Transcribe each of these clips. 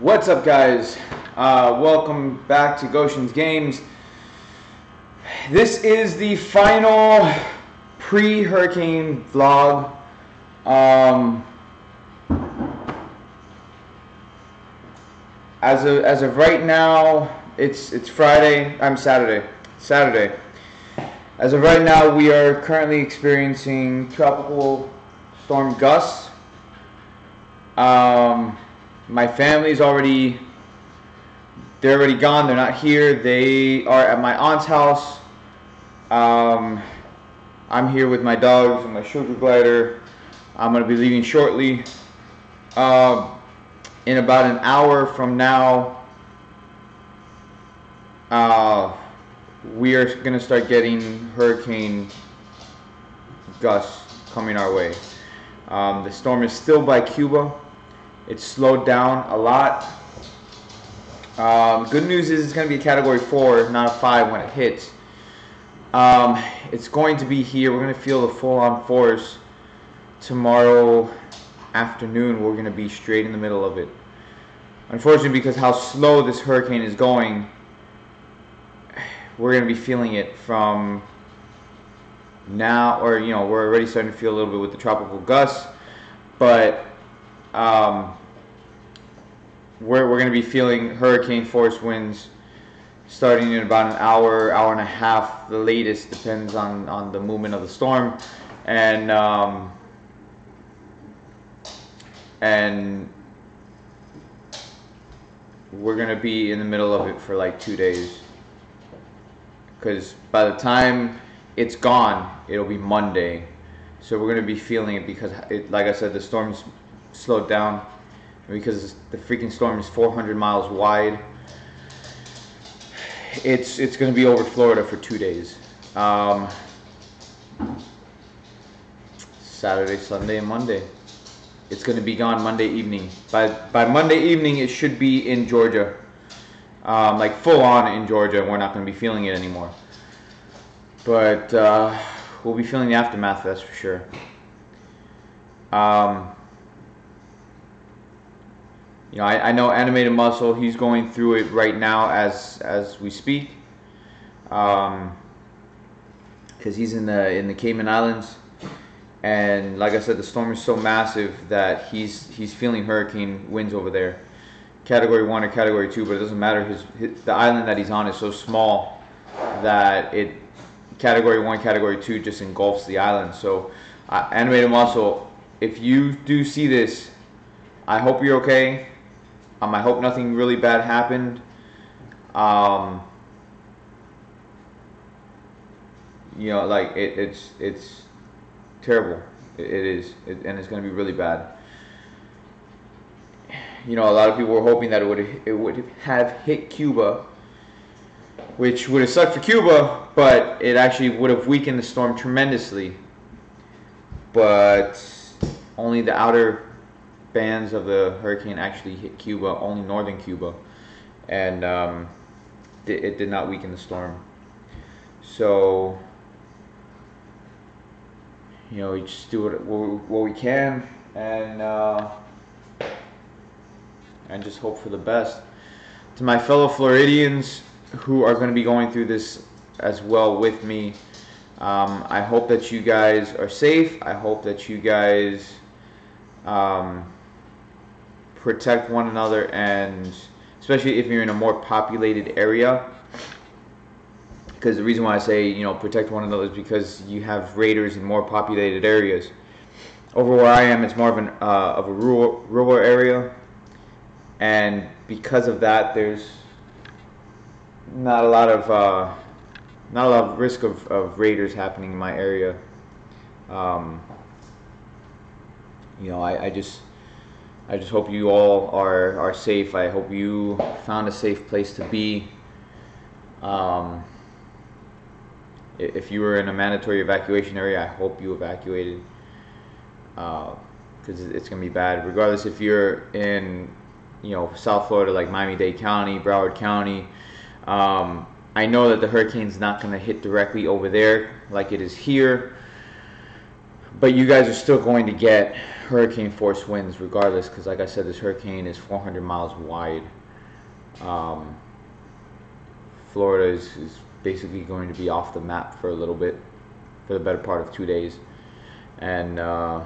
What's up, guys? Welcome back to Goshen's Games. This is the final pre-hurricane vlog. As of right now, it's Friday. I'm Saturday. Saturday. As of right now, we are currently experiencing tropical storm gusts. My family's already, they're already gone. They're not here. They are at my aunt's house. I'm here with my dogs and my sugar glider. I'm going to be leaving shortly. In about an hour from now, we are going to start getting hurricane gusts coming our way. The storm is still by Cuba. It's slowed down a lot. Good news is it's going to be a Category 4, not a 5 when it hits. It's going to be here. We're going to feel the full-on force tomorrow afternoon. We're going to be straight in the middle of it. Unfortunately, because how slow this hurricane is going, we're going to be feeling it from now, or we're already starting to feel a little bit with the tropical gusts, but we're going to be feeling hurricane force winds starting in about an hour and a half, the latest, depends on the movement of the storm, and we're going to be in the middle of it for like 2 days, because by the time it's gone, it'll be Monday. So we're going to be feeling it because, like I said, the storm's slowed down, because the freaking storm is 400 miles wide. It's going to be over Florida for 2 days. Saturday, Sunday, and Monday. It's going to be gone Monday evening. By Monday evening, it should be in Georgia, like full on in Georgia, and we're not going to be feeling it anymore. But we'll be feeling the aftermath, that's for sure. I know Animated Muscle, he's going through it right now as we speak, because he's in the Cayman Islands, and like I said, the storm is so massive that he's feeling hurricane winds over there, Category 1 or Category 2, but it doesn't matter. The island that he's on is so small that Category 1, Category 2 just engulfs the island. So, Animated Muscle, if you do see this, I hope you're okay. I hope nothing really bad happened. Like it's terrible. It is, and it's going to be really bad. A lot of people were hoping that it would have hit Cuba, which would have sucked for Cuba, but it actually would have weakened the storm tremendously. But only the outer bands of the hurricane actually hit Cuba, only northern Cuba, and it did not weaken the storm. So, we just do what we can, and just hope for the best. To my fellow Floridians who are going to be going through this as well with me, I hope that you guys are safe. I hope that you guys protect one another, and especially if you're in a more populated area, because the reason why I say protect one another is because you have raiders in more populated areas. Over where I am, it's more of a rural area, and because of that, there's not a lot of risk of raiders happening in my area. I just hope you all are safe. I hope you found a safe place to be. If you were in a mandatory evacuation area, I hope you evacuated, because it's going to be bad. Regardless if you're in South Florida, like Miami-Dade County, Broward County, I know that the hurricane's not going to hit directly over there like it is here, But you guys are still going to get hurricane force winds regardless, because like I said, this hurricane is 400 miles wide. Um, Florida is basically going to be off the map for a little bit, for the better part of 2 days. And the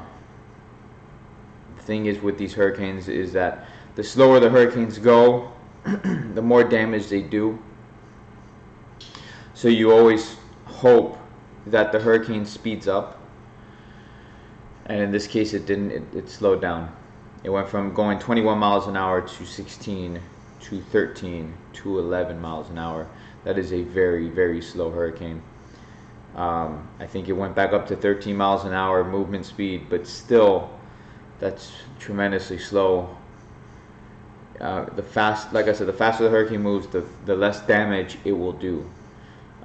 thing is with these hurricanes is that the slower the hurricanes go, the more damage they do. So you always hope that the hurricane speeds up. And in this case, it didn't. It slowed down. It went from going 21 miles an hour to 16 to 13 to 11 miles an hour. That is a very, very slow hurricane. I think it went back up to 13 miles an hour movement speed, but still, that's tremendously slow. Like I said, the faster the hurricane moves, the less damage it will do.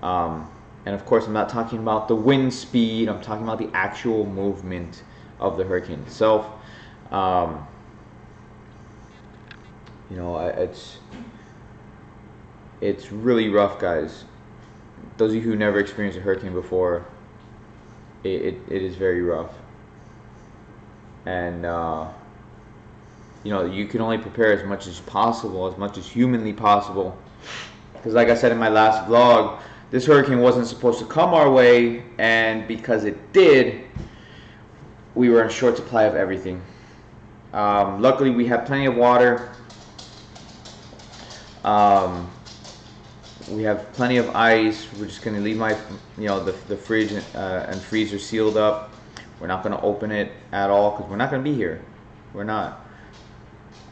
And of course, I'm not talking about the wind speed. I'm talking about the actual movement of the hurricane itself. You know, it's really rough, guys. Those of you who never experienced a hurricane before, it is very rough. And you know, you can only prepare as much as possible, as much as humanly possible. Because like I said in my last vlog, this hurricane wasn't supposed to come our way, and because it did, we were in short supply of everything. Luckily, we have plenty of water. We have plenty of ice. We're just going to leave my, you know, the fridge and freezer sealed up. We're not going to open it at all because we're not going to be here. We're not.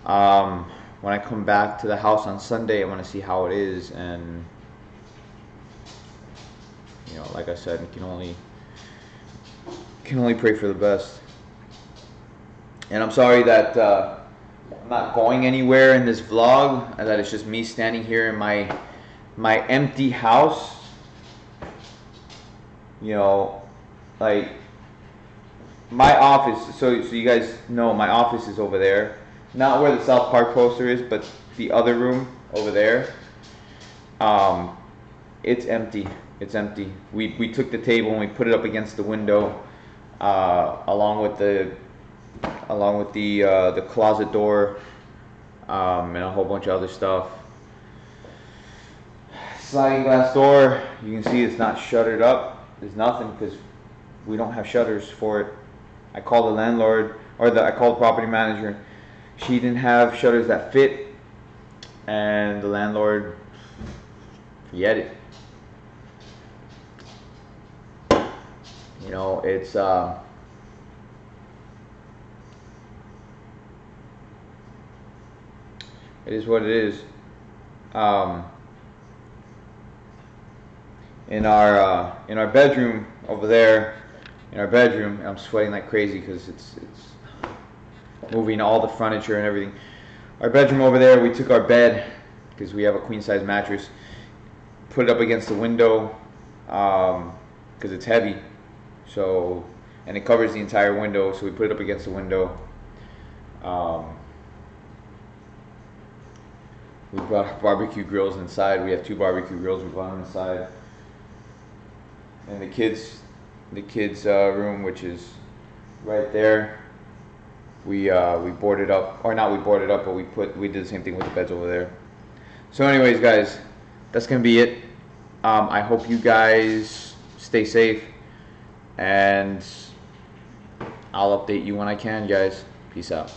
When I come back to the house on Sunday, I want to see how it is, and you know, like I said, you can only pray for the best. And I'm sorry that I'm not going anywhere in this vlog, and that it's just me standing here in my empty house. You know, like my office. So you guys know, my office is over there, not where the South Park poster is, but the other room over there. It's empty. It's empty. We took the table and we put it up against the window, along with the closet door, and a whole bunch of other stuff. Sliding glass door. You can see it's not shuttered up. There's nothing because we don't have shutters for it. I called the landlord, I called the property manager. She didn't have shutters that fit, and the landlord, forget it. You know, it's it is what it is. In our bedroom over there, I'm sweating like crazy because it's moving all the furniture and everything. Our bedroom over there, we took our bed because we have a queen size mattress, put it up against the window because it's heavy. So, and it covers the entire window, so we put it up against the window. We brought barbecue grills inside. We have 2 barbecue grills. We brought them inside. And the kids' room, which is right there, we boarded up, or not we boarded up, but we did the same thing with the beds over there. So anyways, guys, that's gonna be it. I hope you guys stay safe, and I'll update you when I can, guys. Peace out.